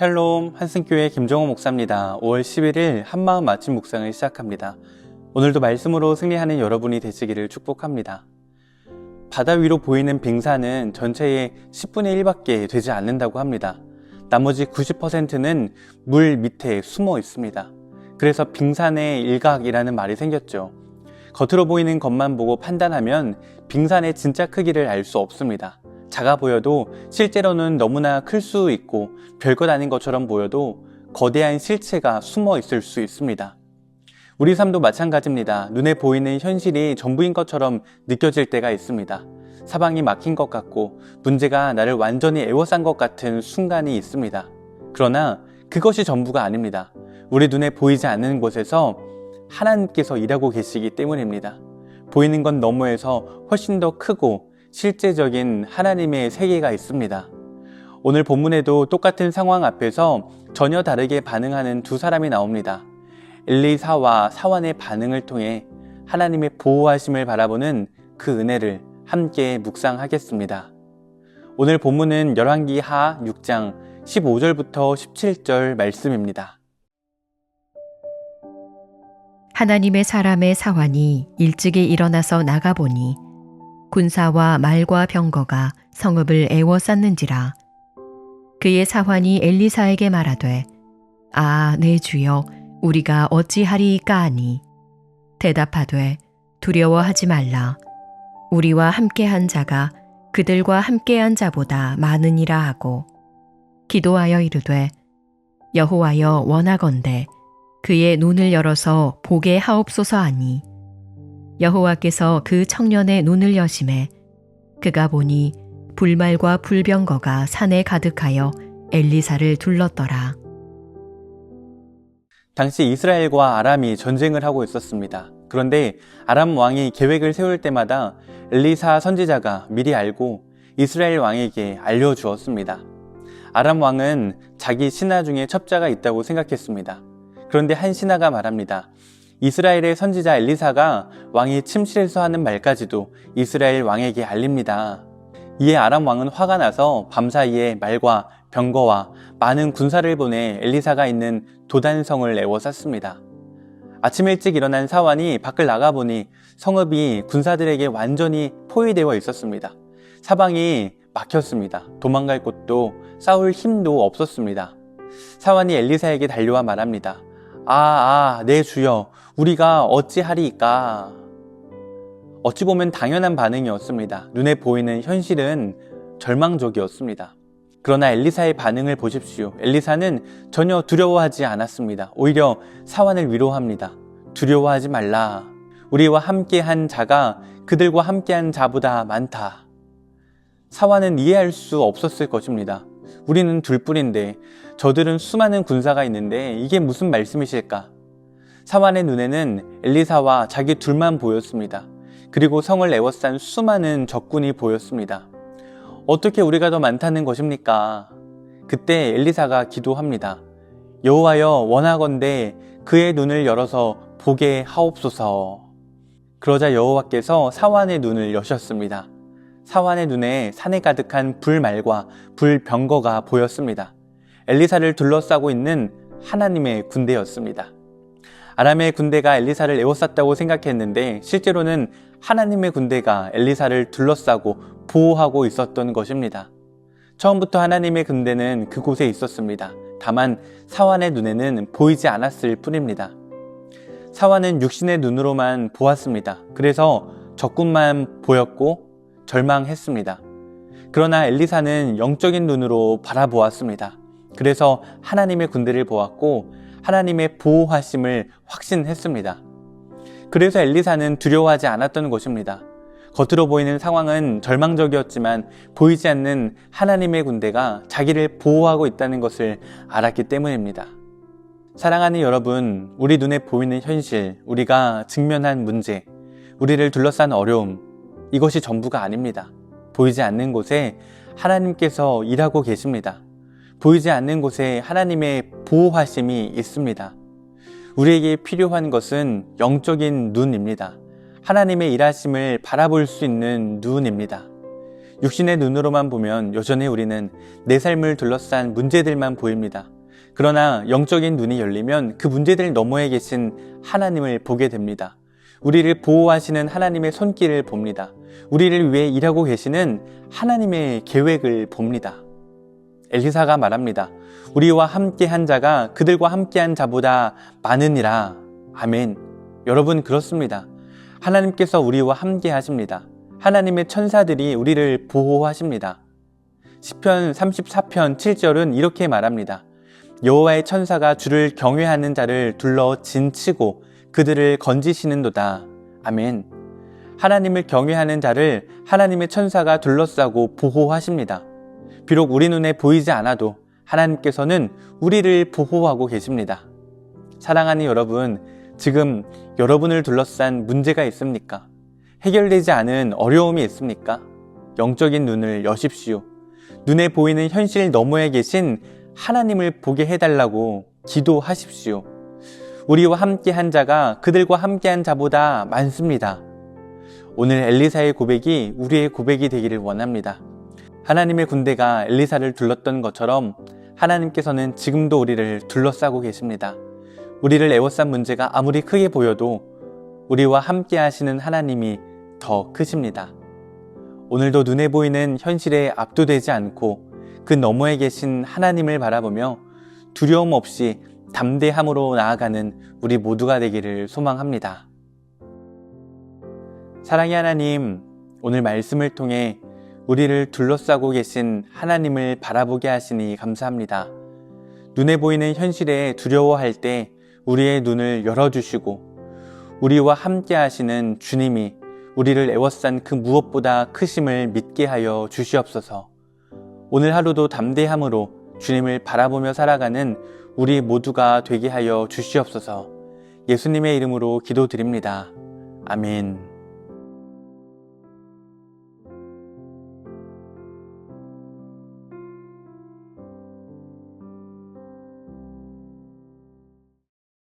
샬롬, 한승교회 김정호 목사입니다. 5월 11일 한마음 아침 묵상을 시작합니다. 오늘도 말씀으로 승리하는 여러분이 되시기를 축복합니다. 바다 위로 보이는 빙산은 전체의 10분의 1밖에 되지 않는다고 합니다. 나머지 90%는 물 밑에 숨어 있습니다. 그래서 빙산의 일각이라는 말이 생겼죠. 겉으로 보이는 것만 보고 판단하면 빙산의 진짜 크기를 알 수 없습니다. 작아 보여도 실제로는 너무나 클 수 있고 별것 아닌 것처럼 보여도 거대한 실체가 숨어 있을 수 있습니다. 우리 삶도 마찬가지입니다. 눈에 보이는 현실이 전부인 것처럼 느껴질 때가 있습니다. 사방이 막힌 것 같고 문제가 나를 완전히 에워싼 것 같은 순간이 있습니다. 그러나 그것이 전부가 아닙니다. 우리 눈에 보이지 않는 곳에서 하나님께서 일하고 계시기 때문입니다. 보이는 것 너머에서 훨씬 더 크고 실제적인 하나님의 세계가 있습니다. 오늘 본문에도 똑같은 상황 앞에서 전혀 다르게 반응하는 두 사람이 나옵니다. 엘리사와 사환의 반응을 통해 하나님의 보호하심을 바라보는 그 은혜를 함께 묵상하겠습니다. 오늘 본문은 열왕기하 6장 15절부터 17절 말씀입니다. 하나님의 사람의 사환이 일찍이 일어나서 나가보니 군사와 말과 병거가 성읍을 에워쌌는지라. 그의 사환이 엘리사에게 말하되 아, 내 주여, 우리가 어찌하리이까 하니 대답하되 두려워하지 말라. 우리와 함께한 자가 그들과 함께한 자보다 많으니라 하고 기도하여 이르되 여호와여, 원하건대 그의 눈을 열어서 보게 하옵소서 하니 여호와께서 그 청년의 눈을 여심해 그가 보니 불말과 불병거가 산에 가득하여 엘리사를 둘렀더라. 당시 이스라엘과 아람이 전쟁을 하고 있었습니다. 그런데 아람 왕이 계획을 세울 때마다 엘리사 선지자가 미리 알고 이스라엘 왕에게 알려주었습니다. 아람 왕은 자기 신하 중에 첩자가 있다고 생각했습니다. 그런데 한 신하가 말합니다. 이스라엘의 선지자 엘리사가 왕이 침실에서 하는 말까지도 이스라엘 왕에게 알립니다. 이에 아람 왕은 화가 나서 밤사이에 말과 병거와 많은 군사를 보내 엘리사가 있는 도단성을 에워쌌습니다. 아침 일찍 일어난 사환이 밖을 나가보니 성읍이 군사들에게 완전히 포위되어 있었습니다. 사방이 막혔습니다. 도망갈 곳도 싸울 힘도 없었습니다. 사환이 엘리사에게 달려와 말합니다. 내 주여, 우리가 어찌하리이까. 어찌 보면 당연한 반응이었습니다. 눈에 보이는 현실은 절망적이었습니다. 그러나 엘리사의 반응을 보십시오. 엘리사는 전혀 두려워하지 않았습니다. 오히려 사환을 위로합니다. 두려워하지 말라. 우리와 함께한 자가 그들과 함께한 자보다 많다. 사환은 이해할 수 없었을 것입니다. 우리는 둘뿐인데 저들은 수많은 군사가 있는데 이게 무슨 말씀이실까? 사환의 눈에는 엘리사와 자기 둘만 보였습니다. 그리고 성을 에워싼 수많은 적군이 보였습니다. 어떻게 우리가 더 많다는 것입니까? 그때 엘리사가 기도합니다. 여호와여, 원하건대 그의 눈을 열어서 보게 하옵소서. 그러자 여호와께서 사환의 눈을 여셨습니다. 사환의 눈에 산에 가득한 불말과 불병거가 보였습니다. 엘리사를 둘러싸고 있는 하나님의 군대였습니다. 아람의 군대가 엘리사를 에워쌌다고 생각했는데 실제로는 하나님의 군대가 엘리사를 둘러싸고 보호하고 있었던 것입니다. 처음부터 하나님의 군대는 그곳에 있었습니다. 다만 사환의 눈에는 보이지 않았을 뿐입니다. 사환은 육신의 눈으로만 보았습니다. 그래서 적군만 보였고 절망했습니다. 그러나 엘리사는 영적인 눈으로 바라보았습니다. 그래서 하나님의 군대를 보았고 하나님의 보호하심을 확신했습니다. 그래서 엘리사는 두려워하지 않았던 것입니다. 겉으로 보이는 상황은 절망적이었지만 보이지 않는 하나님의 군대가 자기를 보호하고 있다는 것을 알았기 때문입니다. 사랑하는 여러분, 우리 눈에 보이는 현실, 우리가 직면한 문제, 우리를 둘러싼 어려움, 이것이 전부가 아닙니다. 보이지 않는 곳에 하나님께서 일하고 계십니다. 보이지 않는 곳에 하나님의 보호하심이 있습니다. 우리에게 필요한 것은 영적인 눈입니다. 하나님의 일하심을 바라볼 수 있는 눈입니다. 육신의 눈으로만 보면 여전히 우리는 내 삶을 둘러싼 문제들만 보입니다. 그러나 영적인 눈이 열리면 그 문제들 너머에 계신 하나님을 보게 됩니다. 우리를 보호하시는 하나님의 손길을 봅니다. 우리를 위해 일하고 계시는 하나님의 계획을 봅니다. 엘리사가 말합니다. 우리와 함께한 자가 그들과 함께한 자보다 많으니라. 아멘. 여러분, 그렇습니다. 하나님께서 우리와 함께 하십니다. 하나님의 천사들이 우리를 보호하십니다. 시편 34편 7절은 이렇게 말합니다. 여호와의 천사가 주를 경외하는 자를 둘러 진치고 그들을 건지시는도다. 아멘. 하나님을 경외하는 자를 하나님의 천사가 둘러싸고 보호하십니다. 비록 우리 눈에 보이지 않아도 하나님께서는 우리를 보호하고 계십니다. 사랑하는 여러분, 지금 여러분을 둘러싼 문제가 있습니까? 해결되지 않은 어려움이 있습니까? 영적인 눈을 여십시오. 눈에 보이는 현실 너머에 계신 하나님을 보게 해달라고 기도하십시오. 우리와 함께한 자가 그들과 함께한 자보다 많습니다. 오늘 엘리사의 고백이 우리의 고백이 되기를 원합니다. 하나님의 군대가 엘리사를 둘렀던 것처럼 하나님께서는 지금도 우리를 둘러싸고 계십니다. 우리를 애워싼 문제가 아무리 크게 보여도 우리와 함께 하시는 하나님이 더 크십니다. 오늘도 눈에 보이는 현실에 압도되지 않고 그 너머에 계신 하나님을 바라보며 두려움 없이 담대함으로 나아가는 우리 모두가 되기를 소망합니다. 사랑의 하나님, 오늘 말씀을 통해 우리를 둘러싸고 계신 하나님을 바라보게 하시니 감사합니다. 눈에 보이는 현실에 두려워할 때 우리의 눈을 열어주시고 우리와 함께 하시는 주님이 우리를 애워싼 그 무엇보다 크심을 믿게 하여 주시옵소서. 오늘 하루도 담대함으로 주님을 바라보며 살아가는 우리 모두가 되게 하여 주시옵소서. 예수님의 이름으로 기도드립니다. 아멘.